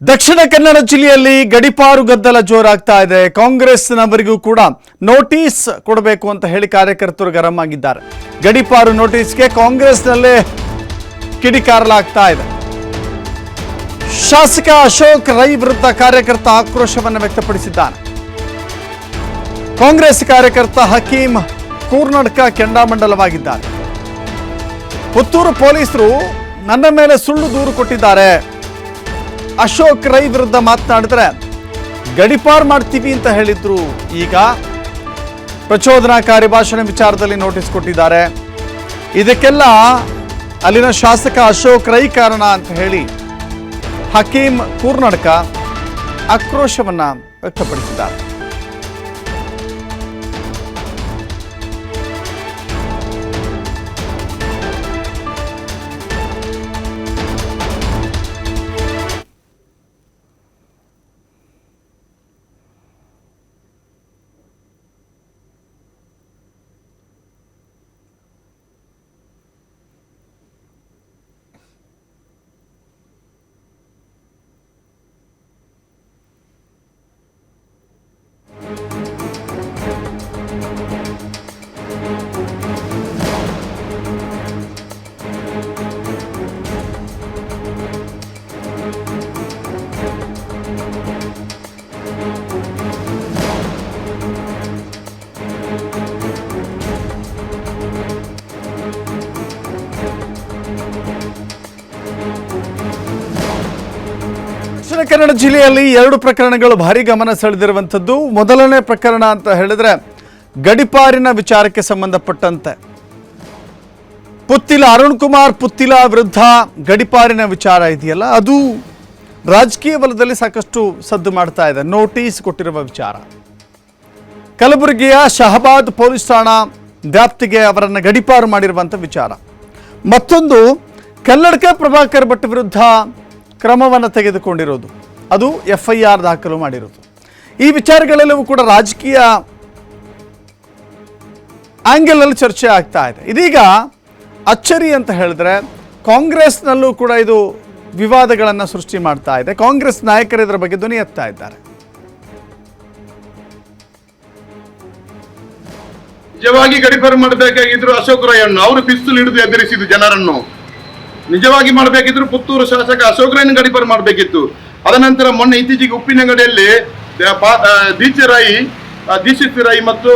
ದಕ್ಷಿಣ ಕನ್ನಡ ಜಿಲ್ಲೆಯಲ್ಲಿ ಗಡಿಪಾರು ಗದ್ದಲ ಜೋರಾಗ್ತಾ ಇದೆ. ಕಾಂಗ್ರೆಸ್ನವರಿಗೂ ಕೂಡ ನೋಟಿಸ್ ಕೊಡಬೇಕು ಅಂತ ಹೇಳಿ ಕಾರ್ಯಕರ್ತರು ಗರಂ ಆಗಿದ್ದಾರೆ. ಗಡಿಪಾರು ನೋಟಿಸ್ಗೆ ಕಾಂಗ್ರೆಸ್ನಲ್ಲೇ ಕಿಡಿಕಾರಲಾಗ್ತಾ ಇದೆ. ಶಾಸಕ ಅಶೋಕ್ ರೈ ವಿರುದ್ಧ ಕಾರ್ಯಕರ್ತ ಆಕ್ರೋಶವನ್ನು ವ್ಯಕ್ತಪಡಿಸಿದ್ದಾನೆ. ಕಾಂಗ್ರೆಸ್ ಕಾರ್ಯಕರ್ತ ಹಕೀಂ ಕೂರ್ನಡ್ಕ ಕೆಂಡಾಮಂಡಲವಾಗಿದ್ದಾರೆ. ಪುತ್ತೂರು ಪೊಲೀಸರು ನನ್ನ ಮೇಲೆ ಸುಳ್ಳು ದೂರು ಕೊಟ್ಟಿದ್ದಾರೆ. ಅಶೋಕ್ ರೈ ವಿರುದ್ಧ ಮಾತನಾಡಿದ್ರೆ ಗಡಿಪಾರು ಮಾಡ್ತೀವಿ ಅಂತ ಹೇಳಿದ್ರು. ಈಗ ಪ್ರಚೋದನಾಕಾರಿ ಭಾಷಣ ವಿಚಾರದಲ್ಲಿ ನೋಟಿಸ್ ಕೊಟ್ಟಿದ್ದಾರೆ. ಇದಕ್ಕೆಲ್ಲ ಅಲ್ಲಿನ ಶಾಸಕ ಅಶೋಕ್ ರೈ ಕಾರಣ ಅಂತ ಹೇಳಿ ಹಕೀಂ ಕೂರ್ನಡ್ಕ ಆಕ್ರೋಶವನ್ನ ವ್ಯಕ್ತಪಡಿಸಿದ್ದಾರೆ. ದಕ್ಷಿಣ ಕನ್ನಡ ಜಿಲ್ಲೆಯಲ್ಲಿ ಎರಡು ಪ್ರಕರಣಗಳು ಭಾರಿ ಗಮನ ಸೆಳೆದಿರುವಂಥದ್ದು. ಮೊದಲನೇ ಪ್ರಕರಣ ಅಂತ ಹೇಳಿದ್ರೆ ಗಡಿಪಾರಿನ ವಿಚಾರಕ್ಕೆ ಸಂಬಂಧಪಟ್ಟಂತೆ ಪುತ್ತಿಲ ಅರುಣ್ ಕುಮಾರ್ ಪುತ್ತಿಲ ವಿರುದ್ಧ ಗಡಿಪಾರಿನ ವಿಚಾರ ಇದೆಯಲ್ಲ, ಅದು ರಾಜಕೀಯ ವಲಯದಲ್ಲಿ ಸಾಕಷ್ಟು ಸದ್ದು ಮಾಡ್ತಾ ಇದೆ. ನೋಟಿಸ್ ಕೊಟ್ಟಿರುವ ವಿಚಾರ, ಕಲಬುರಗಿಯ ಶಹಬಾದ್ ಪೊಲೀಸ್ ಠಾಣಾ ವ್ಯಾಪ್ತಿಗೆ ಅವರನ್ನು ಗಡಿಪಾರು ಮಾಡಿರುವಂಥ ವಿಚಾರ. ಮತ್ತೊಂದು ಕಲ್ಲಡ್ಕ ಪ್ರಭಾಕರ್ ಭಟ್ ವಿರುದ್ಧ ಕ್ರಮವನ್ನು ತೆಗೆದುಕೊಂಡಿರೋದು, ಅದು FIR ದಾಖಲು ಮಾಡಿರೋದು. ಈ ವಿಚಾರಗಳೆಲ್ಲವೂ ಕೂಡ ರಾಜಕೀಯ ಆಂಗಲ್ ಅಲ್ಲಿ ಚರ್ಚೆ ಆಗ್ತಾ ಇದೆ. ಇದೀಗ ಅಚ್ಚರಿ ಅಂತ ಹೇಳಿದ್ರೆ ಕಾಂಗ್ರೆಸ್ನಲ್ಲೂ ಕೂಡ ಇದು ವಿವಾದಗಳನ್ನು ಸೃಷ್ಟಿ ಮಾಡ್ತಾ ಇದೆ. ಕಾಂಗ್ರೆಸ್ ನಾಯಕರು ಇದರ ಬಗ್ಗೆ ಧ್ವನಿ ಎತ್ತಾ ಇದ್ದಾರೆ. ನಿಜವಾಗಿ ಗಡಿಪಾರು ಮಾಡಬೇಕಾಗಿದ್ರು ಅಶೋಕ್ ರೈ ಅನ್ನು ಅವರು ಪಿಸ್ತೂಲ್ ಹಿಡಿದು ಎದುರಿಸಿದ್ರು ಜನರನ್ನು. ನಿಜವಾಗಿ ಮಾಡಬೇಕಿದ್ರು ಪುತ್ತೂರು ಶಾಸಕ ಅಶೋಕ್ ರೈನ ಗಡಿಪಾರು ಮಾಡಬೇಕಿತ್ತು. ಅದನಂತರ ಮೊನ್ನೆ ಇತ್ತೀಚೆಗೆ ಉಪ್ಪಿನಂಗಡಿಯಲ್ಲಿ ದೀಕ್ಷಿತ್ ರೈ ಮತ್ತು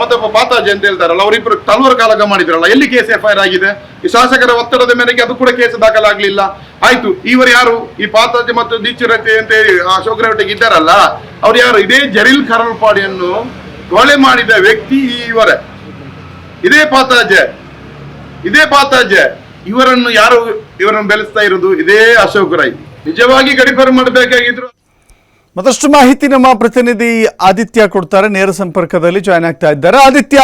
ಮತ್ತೊಬ್ಬ ಪಾತಾಜಿ ಅಂತ ಹೇಳ್ತಾರಲ್ಲ, ಅವರಿಬ್ಬರು ತಲ್ವಾರ್ ಕಾಳಗ ಮಾಡಿದ್ರಲ್ಲ, ಎಲ್ಲಿ ಕೇಸ್ FIR ಆಗಿದೆ? ಈ ಶಾಸಕರ ಒತ್ತಡದ ಮೇರೆಗೆ ಅದು ಕೂಡ ಕೇಸ್ ದಾಖಲಾಗ್ಲಿಲ್ಲ. ಆಯ್ತು, ಇವರು ಯಾರು? ಈ ಪಾತಾಜಿ ಮತ್ತು ದೀಕ್ಷಿತ್ ರೈ ಅಂತ ಹೇಳಿ ಅಶೋಕ್ ರೈ ಒಟ್ಟಿಗೆ ಇದ್ದಾರಲ್ಲ, ಅವ್ರು ಯಾರು? ಇದೇ ಜರೀಲ್ ಖರಲ್ಪಾಡಿಯನ್ನು ಕೊಲೆ ಮಾಡಿದ ವ್ಯಕ್ತಿ ಇವರೇ. ಇದೇ ಪಾತಾಜೆ ಇವರನ್ನು ಯಾರು ಇವರನ್ನು ಬೆಳೆಸ್ತಾ ಇರೋದು? ಇದೇ ಅಶೋಕ್ ರೈ. ನಿಜವಾಗಿ ಗಡಿಪಾರು ಮಾಡಬೇಕಾಗಿದ್ರು. ಮತ್ತಷ್ಟು ಮಾಹಿತಿ ನಮ್ಮ ಪ್ರತಿನಿಧಿ ಆದಿತ್ಯ ಕೊಡ್ತಾರೆ, ನೇರ ಸಂಪರ್ಕದಲ್ಲಿ ಜಾಯ್ನ್ ಆಗ್ತಾ ಇದ್ದಾರೆ. ಆದಿತ್ಯ,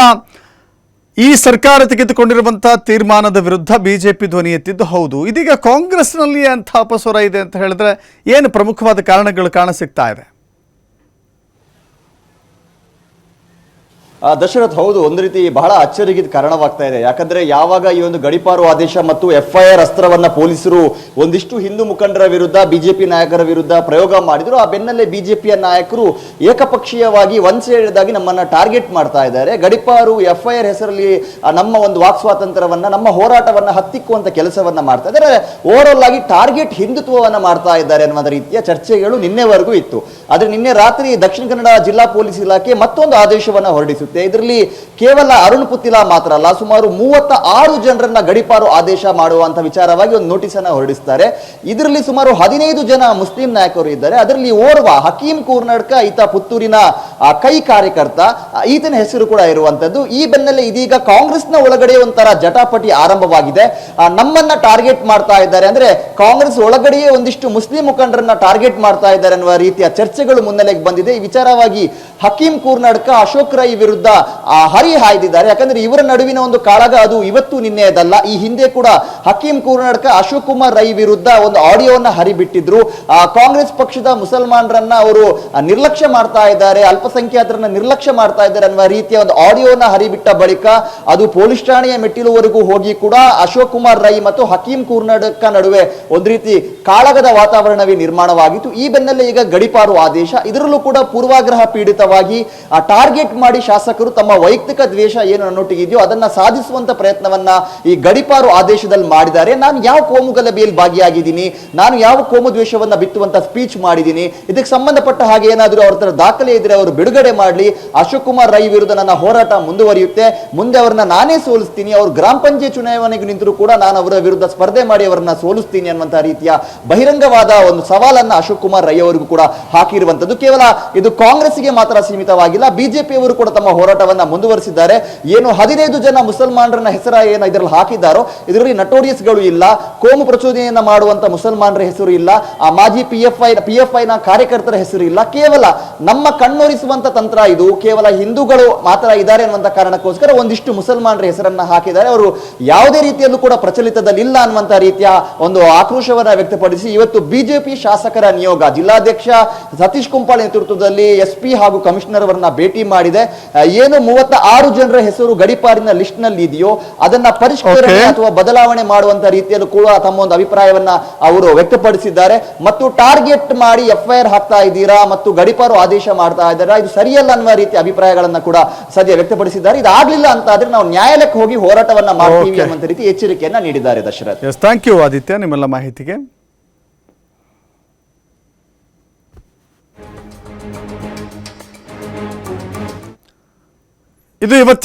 ಈ ಸರ್ಕಾರ ತೆಗೆದುಕೊಂಡಿರುವಂತಹ ತೀರ್ಮಾನದ ವಿರುದ್ಧ ಬಿಜೆಪಿ ಧ್ವನಿ ಎತ್ತಿದ್ದು ಹೌದು. ಇದೀಗ ಕಾಂಗ್ರೆಸ್ನಲ್ಲಿ ಅಂಥ ಅಪಸ್ವರ ಇದೆ ಅಂತ ಹೇಳಿದ್ರೆ ಏನು ಪ್ರಮುಖವಾದ ಕಾರಣಗಳು ಕಾಣಸಿಗ್ತಾ ಇದೆ? ದಶರಥ್, ಹೌದು, ಒಂದು ರೀತಿ ಬಹಳ ಅಚ್ಚರಿಗೆ ಕಾರಣವಾಗ್ತಾ ಇದೆ. ಯಾಕಂದ್ರೆ ಯಾವಾಗ ಈ ಒಂದು ಗಡಿಪಾರು ಆದೇಶ ಮತ್ತು FIR ಅಸ್ತ್ರವನ್ನ ಪೊಲೀಸರು ಒಂದಿಷ್ಟು ಹಿಂದೂ ಮುಖಂಡರ ವಿರುದ್ಧ, ಬಿಜೆಪಿ ನಾಯಕರ ವಿರುದ್ಧ ಪ್ರಯೋಗ ಮಾಡಿದ್ರು, ಆ ಬೆನ್ನಲ್ಲೇ ಬಿಜೆಪಿಯ ನಾಯಕರು ಏಕಪಕ್ಷೀಯವಾಗಿ ಒನ್ ಸೈಡ್ ಆಗಿ ನಮ್ಮನ್ನ ಟಾರ್ಗೆಟ್ ಮಾಡ್ತಾ ಇದ್ದಾರೆ. ಗಡಿಪಾರು FIR ಹೆಸರಲ್ಲಿ ನಮ್ಮ ಒಂದು ವಾಕ್ ಸ್ವಾತಂತ್ರ್ಯವನ್ನ, ನಮ್ಮ ಹೋರಾಟವನ್ನ ಹತ್ತಿಕ್ಕುವಂತ ಕೆಲಸವನ್ನ ಮಾಡ್ತಾ ಇದ್ದಾರೆ. ಓವರ್ ಆಲ್ ಆಗಿ ಟಾರ್ಗೆಟ್ ಹಿಂದುತ್ವವನ್ನ ಮಾಡ್ತಾ ಇದ್ದಾರೆ ಅನ್ನುವ ರೀತಿಯ ಚರ್ಚೆಗಳು ನಿನ್ನೆವರೆಗೂ ಇತ್ತು. ಆದ್ರೆ ನಿನ್ನೆ ರಾತ್ರಿ ದಕ್ಷಿಣ ಕನ್ನಡ ಜಿಲ್ಲಾ ಪೊಲೀಸ್ ಇಲಾಖೆ ಮತ್ತೊಂದು ಆದೇಶವನ್ನ ಹೊರಡಿಸುತ್ತೆ. ಇದರಲ್ಲಿ ಕೇವಲ ಅರುಣ್ ಪುತ್ತಿಲ ಮಾತ್ರ ಅಲ್ಲ, ಸುಮಾರು 36 ಜನರನ್ನ ಗಡಿಪಾರು ಆದೇಶ ಮಾಡುವಂತ ವಿಚಾರವಾಗಿ ಒಂದು ನೋಟಿಸ್ ಅನ್ನ ಹೊರಡಿಸ್ತಾರೆ. ಇದರಲ್ಲಿ ಸುಮಾರು 15 ಜನ ಮುಸ್ಲಿಂ ನಾಯಕರು ಇದ್ದಾರೆ. ಅದರಲ್ಲಿ ಓರ್ವ ಹಕೀಂ ಕೂರ್ನಡ್ಕ, ಈತ ಪುತ್ತೂರಿನ ಕೈ ಕಾರ್ಯಕರ್ತ, ಈತನ ಹೆಸರು ಕೂಡ ಇರುವಂತದ್ದು. ಈ ಬೆನ್ನಲ್ಲೇ ಇದೀಗ ಕಾಂಗ್ರೆಸ್ನ ಒಳಗಡೆ ಒಂಥರ ಜಟಾಪಟಿ ಆರಂಭವಾಗಿದೆ. ನಮ್ಮನ್ನ ಟಾರ್ಗೆಟ್ ಮಾಡ್ತಾ ಇದ್ದಾರೆ, ಅಂದ್ರೆ ಕಾಂಗ್ರೆಸ್ ಒಳಗಡೆಯೇ ಒಂದಿಷ್ಟು ಮುಸ್ಲಿಂ ಮುಖಂಡರನ್ನ ಟಾರ್ಗೆಟ್ ಮಾಡ್ತಾ ಇದ್ದಾರೆ ಅನ್ನುವ ರೀತಿಯ ಚರ್ಚೆಗಳು ಮುನ್ನೆಲೆಗೆ ಬಂದಿದೆ. ಈ ವಿಚಾರವಾಗಿ ಹಕೀಂ ಕೂರ್ನಡ್ಕ ಅಶೋಕ್ ರೈ ವಿರುದ್ಧ ಹರಿಹಾಯ್ದಿದ್ದಾರೆ. ಯಾಕಂದ್ರೆ ಇವರ ನಡುವಿನ ಒಂದು ಕಾಳಗ ಅದು ಇವತ್ತು ನಿನ್ನೆಯದಲ್ಲ. ಈ ಹಿಂದೆ ಕೂಡ ಹಕೀಂ ಕೂರ್ನಡ್ಕ ಅಶೋಕ್ ಕುಮಾರ್ ರೈ ವಿರುದ್ಧ ಒಂದು ಆಡಿಯೋವನ್ನ ಹರಿಬಿಟ್ಟಿದ್ರು. ಕಾಂಗ್ರೆಸ್ ಪಕ್ಷದ ಮುಸಲ್ಮಾನರನ್ನ ಅವರು ನಿರ್ಲಕ್ಷ್ಯ ಮಾಡ್ತಾ ಇದ್ದಾರೆ, ಅಲ್ಪ ಅಲ್ಪಸಂಖ್ಯಾತರನ್ನ ನಿರ್ಲಕ್ಷ್ಯ ಮಾಡ್ತಾ ಇದ್ದಾರೆ ಅನ್ನುವ ರೀತಿಯ ಒಂದು ಆಡಿಯೋನ ಹರಿಬಿಟ್ಟ ಬಳಿಕ ಅದು ಪೊಲೀಸ್ ಠಾಣೆಯ ಮೆಟ್ಟಿಲುವರೆಗೂ ಹೋಗಿ ಕೂಡ ಅಶೋಕ್ ಕುಮಾರ್ ರೈ ಮತ್ತು ಹಕೀಂ ಕುರ್ನಡ್ಕ ನಡುವೆ ಒಂದು ರೀತಿ ಕಾಳಗದ ವಾತಾವರಣವೇ ನಿರ್ಮಾಣವಾಗಿತ್ತು. ಈ ಬೆನ್ನಲ್ಲೇ ಈಗ ಗಡೀಪಾರು ಆದೇಶ, ಇದರಲ್ಲೂ ಕೂಡ ಪೂರ್ವಾಗ್ರಹ ಪೀಡಿತವಾಗಿ ಟಾರ್ಗೆಟ್ ಮಾಡಿ ಶಾಸಕರು ತಮ್ಮ ವೈಯಕ್ತಿಕ ದ್ವೇಷ ಏನು ನನ್ನೊಟ್ಟಿಗಿದೆಯೋ ಅದನ್ನ ಸಾಧಿಸುವಂತ ಪ್ರಯತ್ನವನ್ನ ಈ ಗಡೀಪಾರು ಆದೇಶದಲ್ಲಿ ಮಾಡಿದ್ದಾರೆ. ನಾನು ಯಾವ ಕೋಮು ಗಲಭೆಯಲ್ಲಿ ಭಾಗಿಯಾಗಿದ್ದೀನಿ, ನಾನು ಯಾವ ಕೋಮು ದ್ವೇಷವನ್ನ ಬಿತ್ತುವಂತ ಸ್ಪೀಚ್ ಮಾಡಿದ್ದೀನಿ, ಇದಕ್ಕೆ ಸಂಬಂಧಪಟ್ಟ ಹಾಗೆ ಏನಾದರೂ ಅವ್ರ ಹತ್ರ ದಾಖಲೆ ಇದ್ರೆ ಅವರು ಬಿಡುಗಡೆ ಮಾಡಲಿ. ಅಶೋಕ್ ಕುಮಾರ್ ರೈ ವಿರುದ್ಧ ನನ್ನ ಹೋರಾಟ ಮುಂದುವರಿಯುತ್ತೆ, ಮುಂದೆ ಅವರನ್ನ ನಾನೇ ಸೋಲಿಸ್ತೀನಿ, ಅವರು ಗ್ರಾಮ ಪಂಚಾಯತ್ ಚುನಾವಣೆಗೆ ನಿಂತರೂ ಕೂಡ ನಾನು ಅವರ ವಿರುದ್ಧ ಸ್ಪರ್ಧೆ ಮಾಡಿ ಅವರನ್ನ ಸೋಲಿಸ್ತೀನಿ ಅನ್ನುವಂತಹ ರೀತಿಯ ಬಹಿರಂಗವಾದ ಒಂದು ಸವಾಲನ್ನ ಅಶೋಕ್ ಕುಮಾರ್ ರೈ ಅವರಿಗೂ ಕೂಡ ಹಾಕಿರುವಂತದ್ದು. ಕೇವಲ ಇದು ಕಾಂಗ್ರೆಸ್ಗೆ ಮಾತ್ರ ಸೀಮಿತವಾಗಿಲ್ಲ, ಬಿಜೆಪಿಯವರು ಕೂಡ ತಮ್ಮ ಹೋರಾಟವನ್ನ ಮುಂದುವರಿಸಿದ್ದಾರೆ. ಏನು 15 ಜನ ಮುಸಲ್ಮಾನರನ್ನ ಹೆಸರ ಏನು ಇದರಲ್ಲಿ ಹಾಕಿದ್ದಾರೋ ಇದರಲ್ಲಿ ನಟೋರಿಯಸ್ಗಳು ಇಲ್ಲ, ಕೋಮು ಪ್ರಚೋದನೆಯನ್ನ ಮಾಡುವಂತ ಮುಸಲ್ಮಾನರ ಹೆಸರು ಇಲ್ಲ, ಆ ಮಾಜಿ PFI ನ ಕಾರ್ಯಕರ್ತರ ಹೆಸರು ಇಲ್ಲ. ಕೇವಲ ನಮ್ಮ ಕಣ್ಣೊರಿಸುವಂತ ತಂತ್ರ ಇದು, ಕೇವಲ ಹಿಂದೂಗಳು ಮಾತ್ರ ಇದ್ದಾರೆ ಅನ್ನುವಂತ ಕಾರಣಕ್ಕೋಸ್ಕರ ಒಂದಿಷ್ಟು ಮುಸಲ್ಮಾನರ ಹೆಸರನ್ನ ಹಾಕಿದ್ದಾರೆ. ಅವರು ಯಾವುದೇ ರೀತಿಯಲ್ಲೂ ಕೂಡ ಪ್ರಚಲಿತದಲ್ಲಿ ಇಲ್ಲ ಅನ್ನುವಂತ ರೀತಿಯ ಒಂದು ಆಕ್ರೋಶವನ್ನ ವ್ಯಕ್ತಪಡಿಸಿ ಇವತ್ತು ಬಿಜೆಪಿ ಶಾಸಕರ ನಿಯೋಗ ಜಿಲ್ಲಾಧ್ಯಕ್ಷ ಸತೀಶ್ ಕುಂಪಾಳ್ ನೇತೃತ್ವದಲ್ಲಿ SP ಹಾಗೂ ಕಮಿಷನರ್ ಅವರನ್ನ ಭೇಟಿ ಮಾಡಿದೆ. ಏನು 36 ಜನರ ಹೆಸರು ಗಡೀಪಾರಿನ ಲಿಸ್ಟ್ ನಲ್ಲಿ ಇದೆಯೋ ಅದನ್ನ ಪರಿಷ್ಕರಣೆ ಅಥವಾ ಬದಲಾವಣೆ ಮಾಡುವಂತ ರೀತಿಯಲ್ಲೂ ಕೂಡ ತಮ್ಮ ಒಂದು ಅಭಿಪ್ರಾಯವನ್ನ ಅವರು ವ್ಯಕ್ತಪಡಿಸಿದ್ದಾರೆ. ಮತ್ತು ಟಾರ್ಗೆಟ್ ಮಾಡಿ FIR ಹಾಕ್ತಾ ಇದ್ದೀರಾ ಮತ್ತು ಗಡೀಪಾರು ಆದೇಶ ಮಾಡ್ತಾ ಇದ್ದಾರಾ, ಇದು ಸರಿಯಲ್ಲ ಅನ್ನುವ ರೀತಿಯ ಅಭಿಪ್ರಾಯಗಳನ್ನ ಕೂಡ ಸದ್ಯ ವ್ಯಕ್ತಪಡಿಸಿದ್ದಾರೆ. ಇದಾಗ್ಲಿಲ್ಲ ಅಂತ ಆದ್ರೆ ನಾವು ನ್ಯಾಯಾಲಯಕ್ಕೆ ಹೋಗಿ ಹೋರಾಟವನ್ನ ಮಾಡ್ತೀವಿ ಅನ್ನುವಂತ ರೀತಿ ಎಚ್ಚರಿಕೆಯನ್ನ ನೀಡಿದ್ದಾರೆ. ದಶರಥ್, ಥ್ಯಾಂಕ್ ಯು ಆದಿತ್ಯ ನಿಮ್ಮೆಲ್ಲ ಮಾಹಿತಿಗೆ. ಇದು ಇವತ್ತಿನ